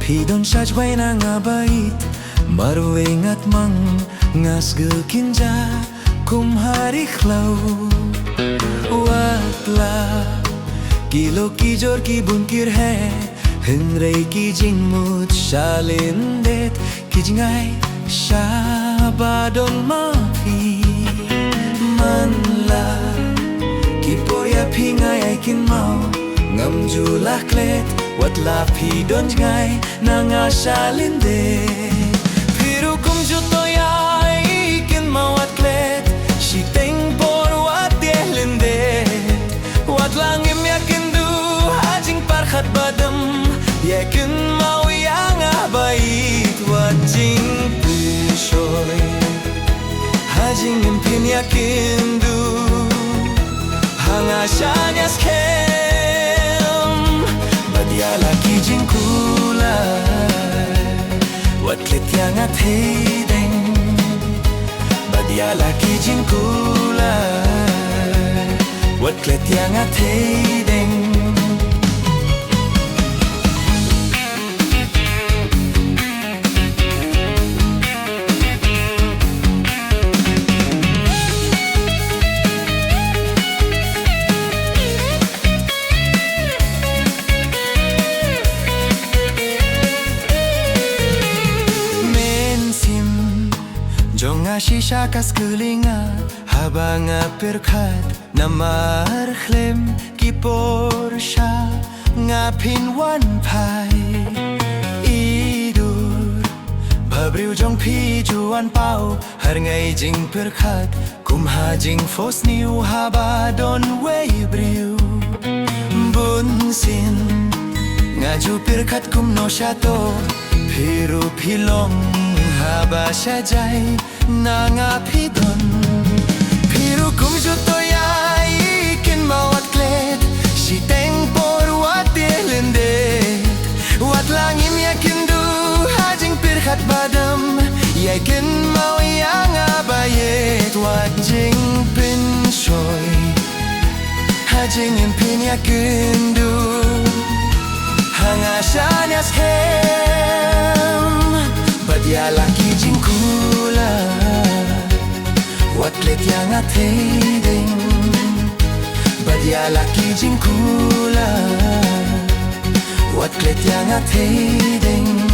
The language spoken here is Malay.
Pidon shajway na nga bait Marwingat mang ngasgul kinja kumhariklaw Watla Kilo ki jor ki bunkir hai Hinray ki jingmut shalindet Ki jingay shabadon mapi Manla Ki poya pingay ay kinmaw Ngam julaklet Watla pidon jingay Nanga shalindet Piru kum jutoyay kinmaw atlet Shiteng por wat dehlindet Watla ngim yakindu Hajing parkhat badam Yakin mau yang abait Wajing pishoy Hajing impin yakindu Hangasanya skem Badiala kijing kulay Watlit yang atideng Badiala kijing kulay Watlit yang atideng Jonga shisha kas kulinga Habanga pirkat Namar khlem ki porsha Ngapin wan pai Idur Babriu jong pi juan pau Har ngai jing pirkat Kumha jing fos niu haba don wei briu Bun sin Ngaju pirkat kum no shato Piru pilong Haba shajay Nanga pidon Piru kum jutoyay Kin mawat klet Shiteng por wat delindet Wat langim yakindu Hajing pirkat badam Yakin mau yang abayet Wajing pinshoy Hajing impin yakindu Hangasanya skem Badiala kijing kulay Watlet yang atideng Badiala kijing kulay Watlet yang atideng